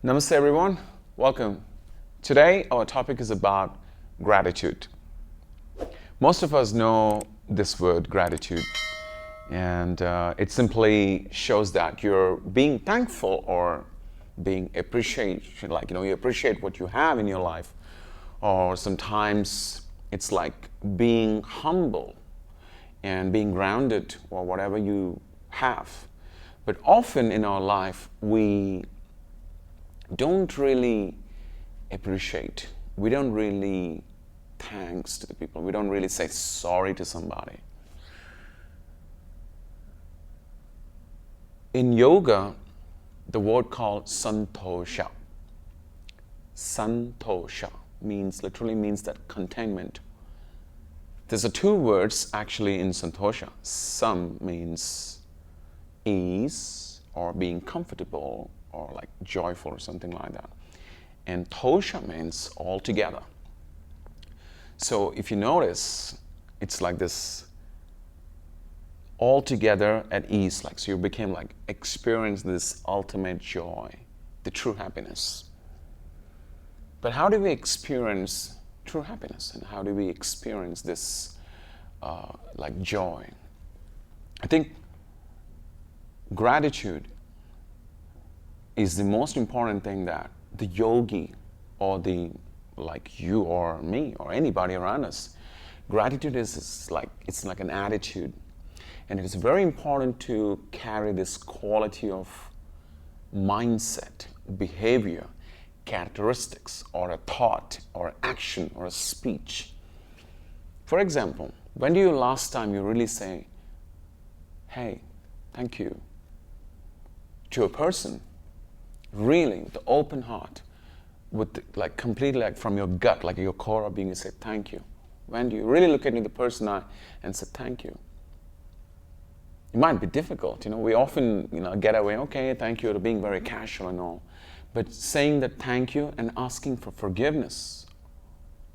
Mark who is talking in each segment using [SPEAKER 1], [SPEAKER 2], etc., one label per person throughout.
[SPEAKER 1] Namaste everyone, welcome. Today our topic is about gratitude. Most of us know this word gratitude, and it simply shows that you're being thankful or being appreciated, like you appreciate what you have in your life, or sometimes it's like being humble and being grounded or whatever you have. But often in our life we don't really appreciate. We don't really thanks to the people. We don't really say sorry to somebody. In yoga, the word called santosha. Santosha literally means that contentment. There's two words actually in santosha. Sam means ease or being comfortable or like joyful or something like that. And tosha means all together. So if you notice, it's like this all together at ease, like so you became like experience this ultimate joy, the true happiness. But how do we experience true happiness, and how do we experience this like joy? I think gratitude is the most important thing that the yogi or the like you or me or anybody around us, gratitude is like, it's like an attitude, and it is very important to carry this quality of mindset, behavior, characteristics, or a thought or action or a speech. For example, when do you last time you really say, hey, thank you, to a person? Really, with the open heart, with like completely like from your gut, like your core of being, you say thank you. When do you really look into the person eye and say thank you? It might be difficult, we often get away, okay, thank you, to being very casual and all. But saying that thank you and asking for forgiveness,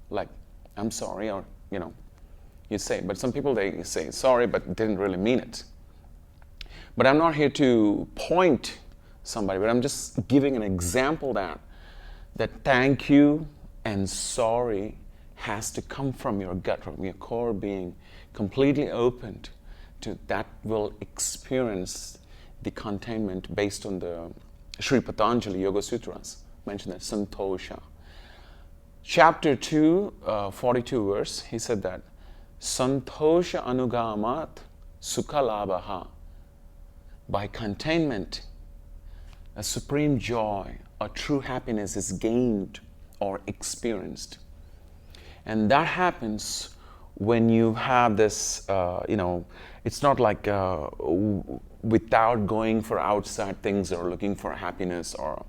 [SPEAKER 1] like I'm sorry, or you say, but some people they say sorry but didn't really mean it. But I'm not here to point somebody, but I'm just giving an example that thank you and sorry has to come from your gut, from your core being, completely opened to that will experience the contentment based on the Sri Patanjali Yoga Sutras, mentioned that santosha. Chapter 2, 42 verse, he said that santosha anugamat sukha labhaha. By contentment, a supreme joy, a true happiness is gained or experienced. And that happens when you have this, it's not like without going for outside things or looking for happiness, or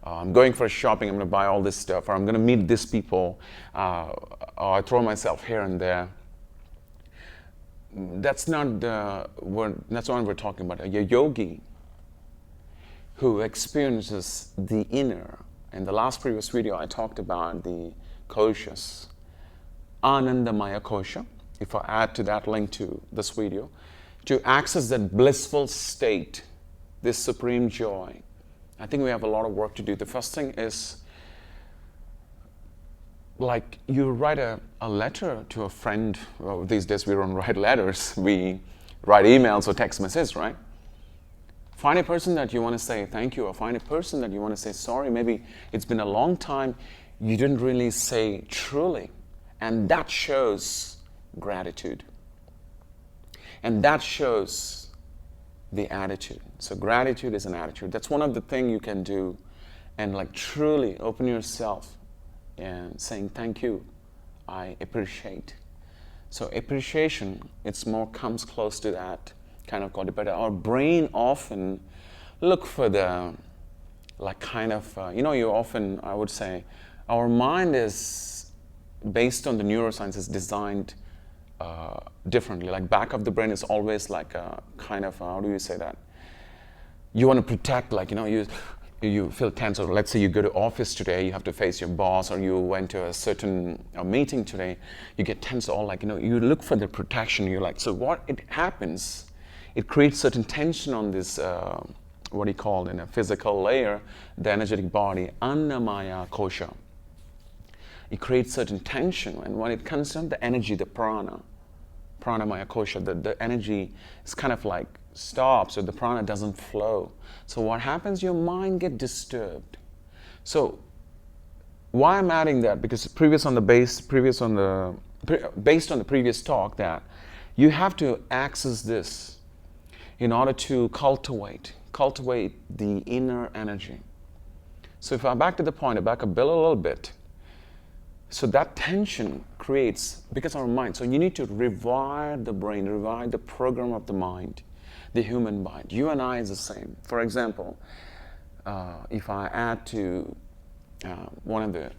[SPEAKER 1] I'm going for shopping, I'm going to buy all this stuff, or I'm going to meet these people, or I throw myself here and there. That's not that's what we're talking about. A yogi who experiences the inner. In the last previous video, I talked about the koshas, Anandamaya kosha. If I add to that link to this video, to access that blissful state, this supreme joy, I think we have a lot of work to do. The first thing is, like you write a letter to a friend. Well, these days we don't write letters, we write emails or text messages, right? Find a person that you want to say thank you, or find a person that you want to say sorry. Maybe it's been a long time you didn't really say truly, and that shows gratitude. And that shows the attitude. So gratitude is an attitude. That's one of the things you can do, and like truly open yourself and saying thank you, I appreciate. So appreciation, it's more comes close to that kind of quality. But our brain often look for the like kind of you often, I would say, our mind is based on the neuroscience is designed differently. Like back of the brain is always like a kind of how do you say that? You want to protect, like you feel tense, or let's say you go to office today, you have to face your boss, or you went to a certain meeting today, you get tense, all like you look for the protection. You're like, so what it happens? It creates certain tension on this what he called in a physical layer, the energetic body, Annamaya Kosha. It creates certain tension, and when it comes down, the energy, the pranamaya kosha, the energy is kind of like stops, or the prana doesn't flow. So what happens? Your mind gets disturbed. So why I'm adding that? Because based on the previous talk, that you have to access this in order to cultivate the inner energy. So if I back to the point, I back up a little bit. So that tension creates, because of our mind, so you need to rewire the brain, rewire the program of the mind, the human mind. You and I is the same. For example, if I add to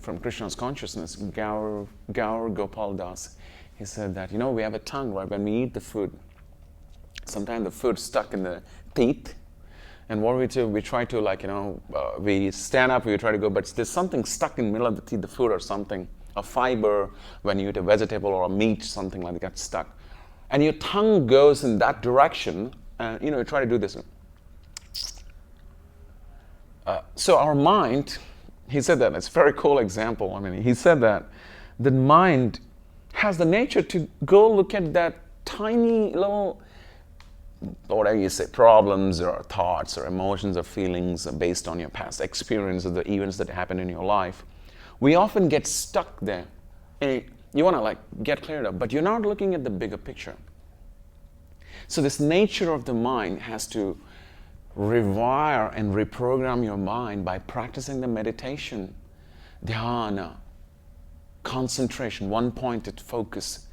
[SPEAKER 1] from Krishna's consciousness, Gaur Gopal Das, he said that, we have a tongue, right? When we eat the food, sometimes the food's stuck in the teeth. And what we do, we try to we stand up, we try to go, but there's something stuck in the middle of the teeth, the food or something, a fiber, when you eat a vegetable or a meat, something like that gets stuck. And your tongue goes in that direction, and you try to do this. So our mind, he said that, it's a very cool example. I mean, he said that the mind has the nature to go look at that tiny little, whatever you say, problems or thoughts or emotions or feelings based on your past experience or the events that happen in your life. We often get stuck there. And you want to get cleared up, but you're not looking at the bigger picture. So this nature of the mind has to rewire and reprogram your mind by practicing the meditation, dhyana, concentration, one-pointed focus,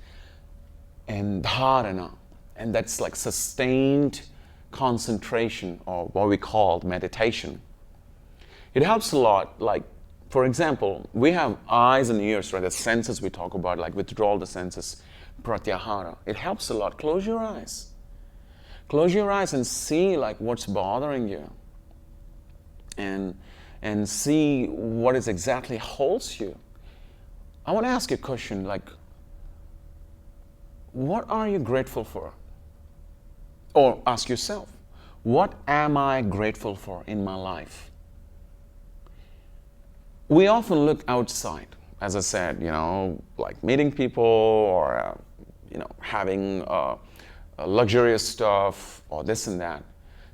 [SPEAKER 1] and dharana. And that's like sustained concentration, or what we call meditation. It helps a lot. Like, for example, we have eyes and ears, right? The senses we talk about, like withdrawal the senses, pratyahara. It helps a lot. Close your eyes. Close your eyes and see what's bothering you. And see what is exactly holds you. I want to ask you a question, what are you grateful for? Or ask yourself, what am I grateful for in my life? We often look outside, as I said, like meeting people or, having luxurious stuff or this and that.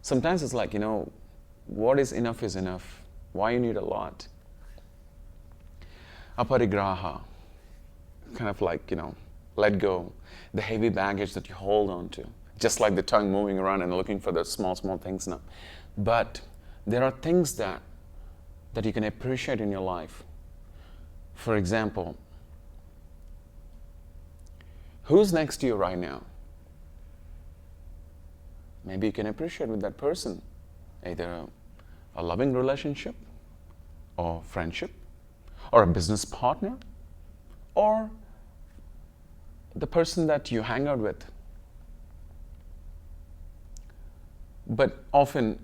[SPEAKER 1] Sometimes it's like, what is enough is enough. Why you need a lot? Aparigraha, kind of let go, the heavy baggage that you hold on to. Just like the tongue moving around and looking for the small things now. But there are things that you can appreciate in your life. For example, who's next to you right now? Maybe you can appreciate with that person either a loving relationship or friendship or a business partner or the person that you hang out with. But often,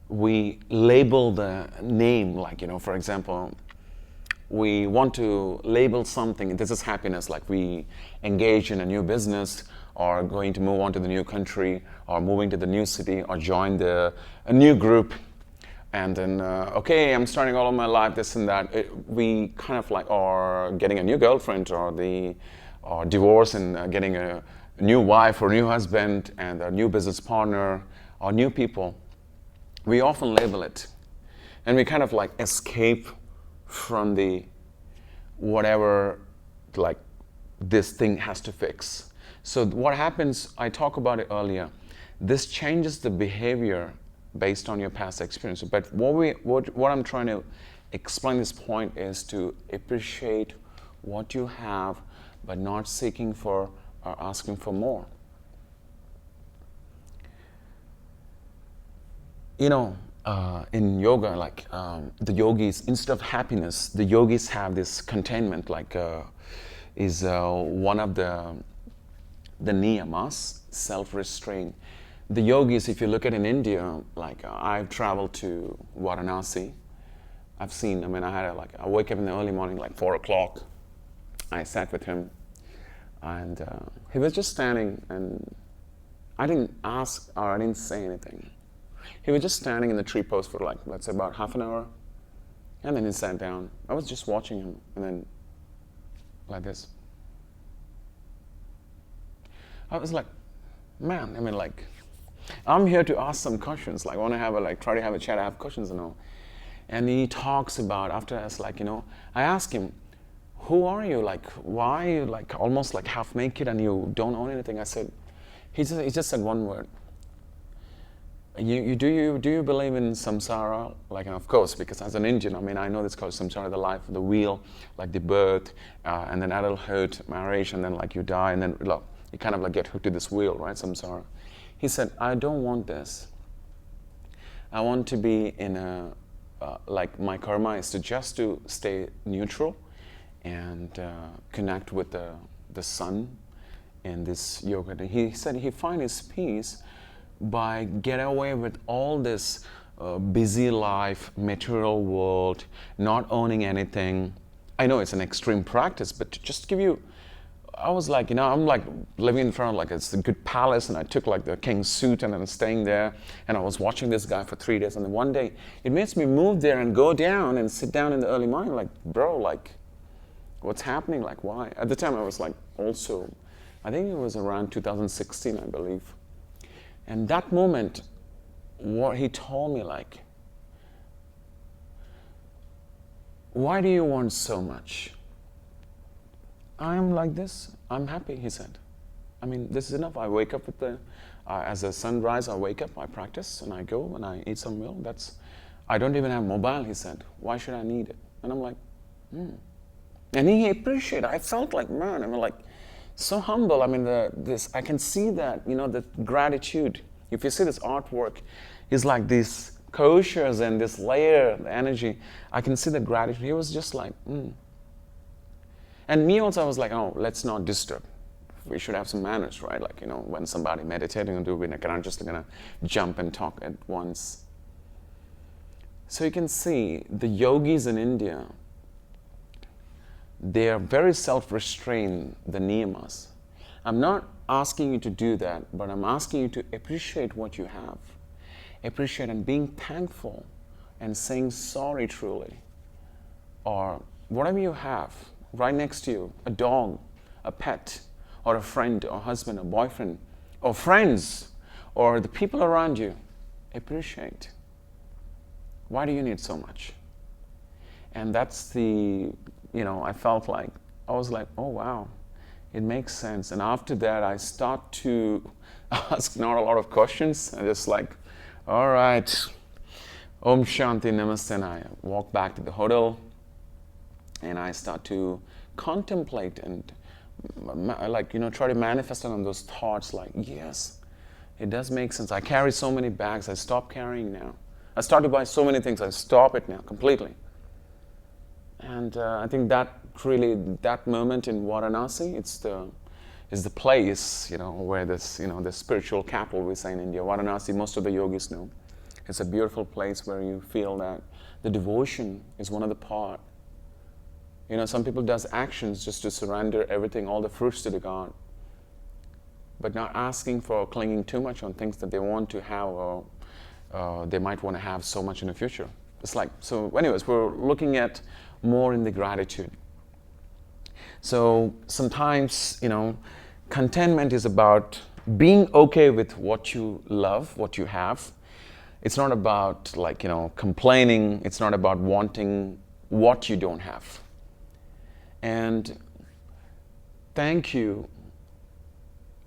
[SPEAKER 1] we label the name, for example, we want to label something, this is happiness, like we engage in a new business or going to move on to the new country or moving to the new city or join a new group. And then, okay, I'm starting all of my life, this and that. We kind of or getting a new girlfriend or divorce and getting a new wife or new husband and a new business partner or new people. We often label it. And we kind of escape from the whatever this thing has to fix. So what happens, I talked about it earlier, this changes the behavior based on your past experience. But what I'm trying to explain this point is to appreciate what you have, but not seeking for or asking for more. In yoga, the yogis, instead of happiness, the yogis have this contentment, is one of the niyamas, self-restraint. The yogis, if you look at in India, I've traveled to Varanasi. I've seen, I wake up in the early morning, 4 o'clock. I sat with him and he was just standing and I didn't ask or I didn't say anything. He was just standing in the tree post for like, let's say about half an hour. And then he sat down. I was just watching him, and then like this. I was like, man, I mean, like, I'm here to ask some questions. Like, I want to have a, like, try to have a chat, I have questions and all. And he talks about, after us, like, I asked him, who are you? Like, why are you, like, almost like half naked and you don't own anything? I said, he just said one word. Do you believe in samsara? Like, and of course, because as an Indian, I mean, I know this called samsara, the life, the wheel, like the birth, and then adulthood, marriage, and then like you die, and then look, you kind of like get hooked to this wheel, right? Samsara. He said, I don't want this. I want to be in a, like my karma is to just to stay neutral and connect with the sun in this yoga. He said he finds his peace by get away with all this busy life, material world, not owning anything. I know it's an extreme practice, but to just give you, I was like, I'm like living in front of like it's a good palace, and I took like the king's suit and I'm staying there, and I was watching this guy for 3 days, and then one day it makes me move there and go down and sit down in the early morning, like, bro, like, what's happening? Like, why? At the time I was like also, I think it was around 2016, I believe. And that moment, what he told me, like, why do you want so much? I'm like this. I'm happy, he said. I mean, this is enough. I wake up with the, as a sunrise, I wake up, I practice, and I go and I eat some meal. I don't even have mobile, he said. Why should I need it? And I'm like, And he appreciated it. I felt like, man, I mean, like, so humble. I mean, I can see that, the gratitude. If you see this artwork, it's like these koshas and this layer, the energy. I can see the gratitude. He was just like, And me also, I was like, oh, let's not disturb. We should have some manners, right? Like, when somebody meditating and doing it, I'm just gonna jump and talk at once. So you can see the yogis in India, they are very self-restrained, the niyamas. I'm not asking you to do that, but I'm asking you to appreciate what you have. Appreciate and being thankful and saying sorry truly. Or whatever you have right next to you, a dog, a pet, or a friend, or husband, or boyfriend, or friends, or the people around you, appreciate. Why do you need so much? And that's the, I felt like, I was like, oh wow, it makes sense. And after that, I start to ask not a lot of questions. I just like, all right, Om Shanti Namaste, and I walk back to the hotel, and I start to contemplate and like, try to manifest on those thoughts like, yes, it does make sense. I carry so many bags, I stop carrying now. I start to buy so many things, I stop it now completely. And I think that moment in Varanasi, is the place, where this, the spiritual capital we say in India. Varanasi, most of the yogis know. It's a beautiful place where you feel that the devotion is one of the part. Some people does actions just to surrender everything, all the fruits to the God, but not asking for clinging too much on things that they want to have or they might want to have so much in the future. It's like, so anyways, we're looking at more in the gratitude. So sometimes, contentment is about being okay with what you love, what you have. It's not about like, complaining. It's not about wanting what you don't have. And thank you,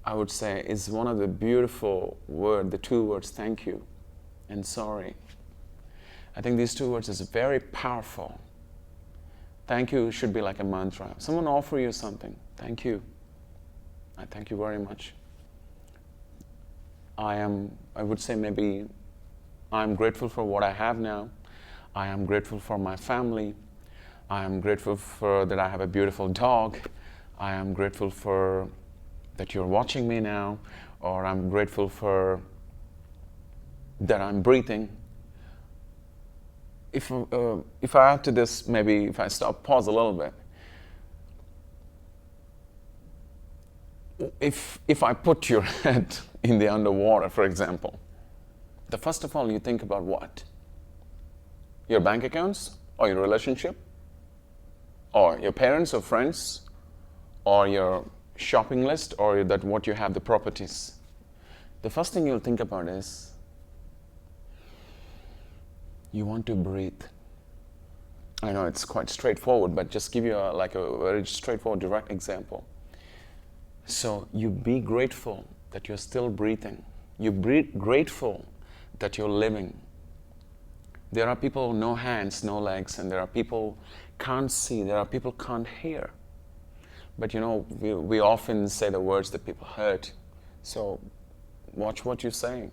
[SPEAKER 1] I would say, is one of the beautiful words, the two words, thank you and sorry. I think these two words is very powerful. Thank you should be like a mantra. Someone offer you something, thank you. I thank you very much. I would say maybe I'm grateful for what I have now. I am grateful for my family. I am grateful for that I have a beautiful dog. I am grateful for that you're watching me now, or I'm grateful for that I'm breathing. If I add to this, maybe if I pause a little bit. If I put your head in the underwater, for example, the first of all, you think about what? Your bank accounts, or your relationship, or your parents or friends, or your shopping list, or that what you have, the properties. The first thing you'll think about is you want to breathe. I know it's quite straightforward, but just give you like a very straightforward, direct example. So you be grateful that you're still breathing. You be grateful that you're living. There are people no hands, no legs, and there are people can't see, there are people can't hear. But you know, we often say the words that people hurt. So watch what you're saying.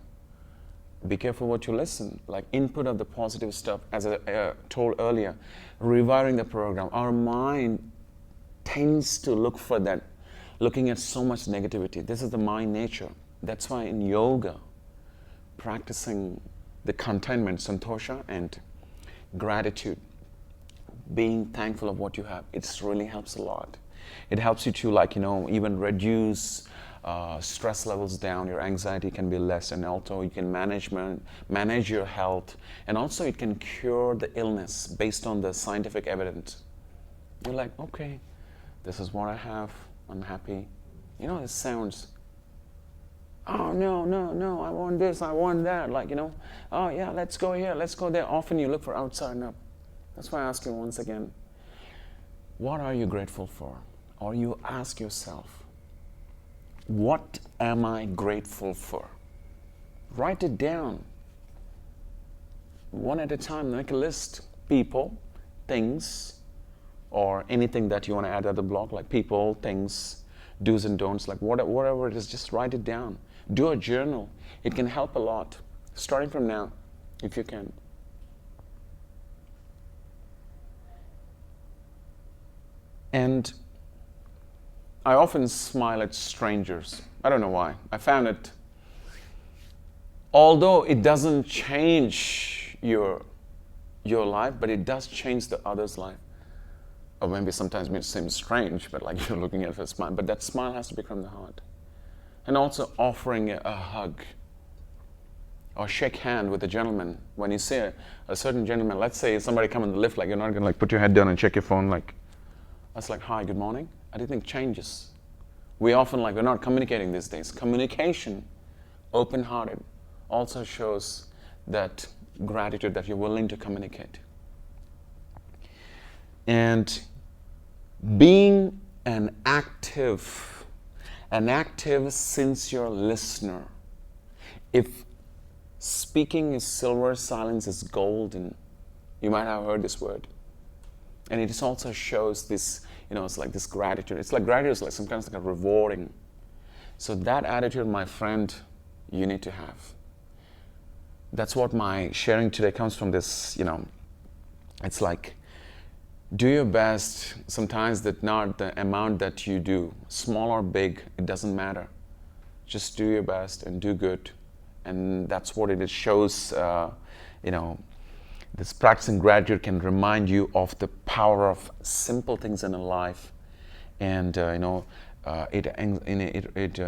[SPEAKER 1] Be careful what you listen. Like input of the positive stuff, as I told earlier, rewiring the program. Our mind tends to look for that, looking at so much negativity. This is the mind nature. That's why in yoga, practicing the contentment, santosha, and gratitude, being thankful of what you have, it really helps a lot. It helps you to, like, you know, even reduce stress levels down. Your anxiety can be less, and also you can manage your health, and also it can cure the illness based on the scientific evidence. You're like, okay, this is what I have. I'm happy. You know, it sounds, oh, no, I want this, I want that. Like, you know, oh, yeah, let's go here, let's go there. Often you look for outside and up. That's why I ask you once again, what are you grateful for? Or you ask yourself, what am I grateful for? Write it down. One at a time, make a list. People, things, or anything that you want to add at the blog, like people, things, do's and don'ts, like whatever it is, just write it down. Do a journal. It can help a lot, starting from now, if you can. And I often smile at strangers. I don't know why. I found it, although it doesn't change your life, but it does change the other's life. Or maybe sometimes it seems strange, but like you're looking at a smile. But that smile has to be from the heart. And also offering a hug or shake hand with a gentleman. When you see a certain gentleman, let's say somebody come in the lift, like you're not going to like put your head down and check your phone, like, that's like, hi, good morning. I don't think changes. We often we're not communicating these days. Communication, open-hearted, also shows that gratitude, that you're willing to communicate. And being an active sincere listener. If speaking is silver, silence is golden. You might have heard this word. And it also shows this, it's like this gratitude. It's like gratitude is like sometimes like a rewarding. So that attitude, my friend, you need to have. That's what my sharing today comes from this, it's like, do your best. Sometimes that not the amount that you do, small or big, it doesn't matter. Just do your best and do good. And that's what it shows, this practicing gratitude can remind you of the power of simple things in a life, and it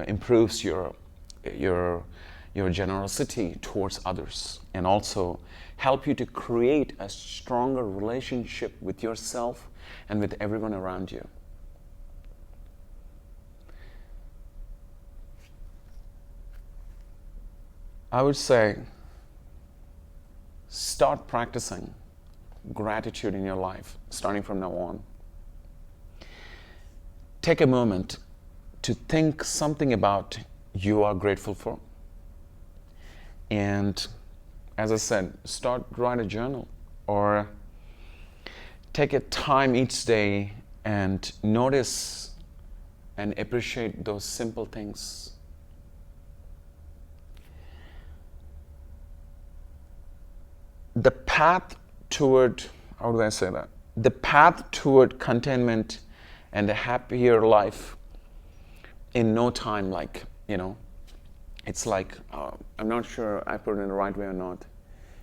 [SPEAKER 1] improves your generosity towards others, and also help you to create a stronger relationship with yourself and with everyone around you. I would say, start practicing gratitude in your life, starting from now on. Take a moment to think something about you are grateful for. And as I said, write a journal, or take a time each day and notice and appreciate those simple things. The path toward, how do I say that? The path toward contentment and a happier life in no time, it's like, I'm not sure I put it in the right way or not.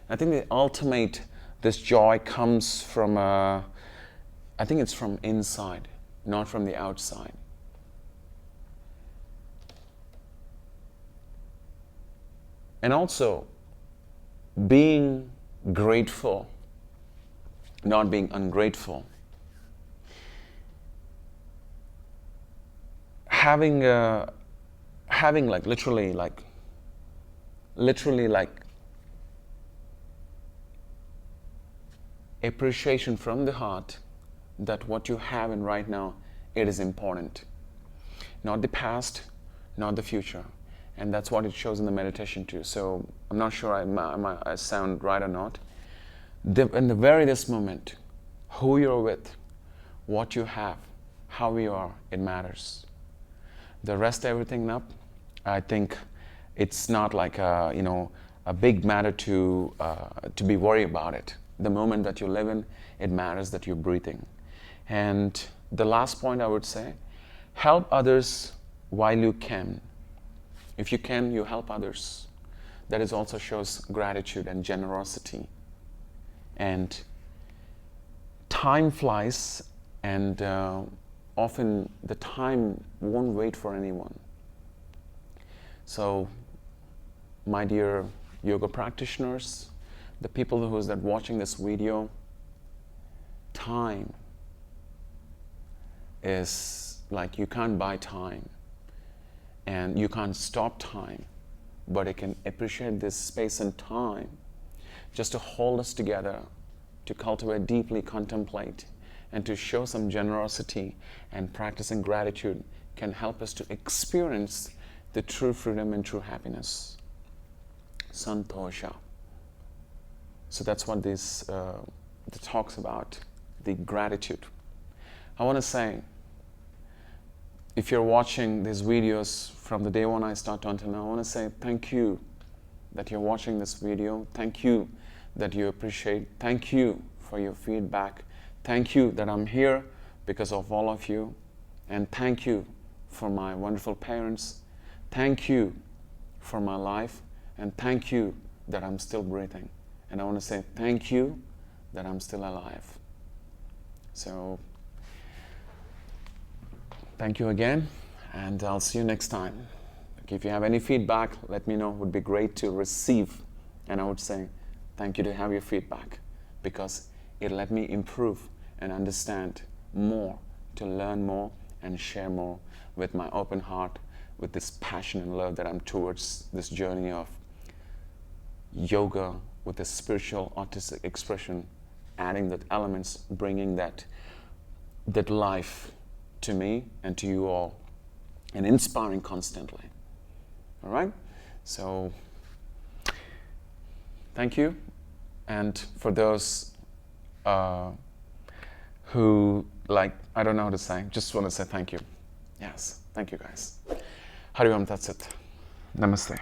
[SPEAKER 1] I think the ultimate, this joy comes from, I think it's from inside, not from the outside. And also, being grateful, not being ungrateful, having like literally like appreciation from the heart that what you have in right now, it is important. Not the past, not the future. And that's what it shows in the meditation too. So I'm not sure I sound right or not. In the very this moment, who you're with, what you have, how you are, it matters. The rest everything up, I think it's not like a big matter to be worried about it. The moment that you live in, it matters that you're breathing. And the last point I would say, help others while you can. If you can, you help others. That is also shows gratitude and generosity. And time flies, and often the time won't wait for anyone. So, my dear yoga practitioners, the people who's that watching this video, time is like you can't buy time, and you can't stop time, but it can appreciate this space and time just to hold us together, to cultivate, deeply contemplate, and to show some generosity, and practicing gratitude can help us to experience the true freedom and true happiness. Santosha. So that's what this talks about, the gratitude. I want to say, if you're watching these videos from the day when I start until now, I want to say thank you that you're watching this video. Thank you that you appreciate. Thank you for your feedback. Thank you that I'm here because of all of you. And thank you for my wonderful parents. Thank you for my life. And thank you that I'm still breathing. And I want to say thank you that I'm still alive. So, thank you again, and I'll see you next time. If you have any feedback, let me know. It would be great to receive. And I would say thank you to have your feedback, because it let me improve and understand more, to learn more and share more with my open heart, with this passion and love that I'm towards this journey of yoga with a spiritual artistic expression, adding that elements, bringing that life to me and to you all, and inspiring constantly. All right? So, thank you. And for those who, I don't know how to say, just want to say thank you. Yes, thank you guys. Hari Om Tat Sat. Namaste.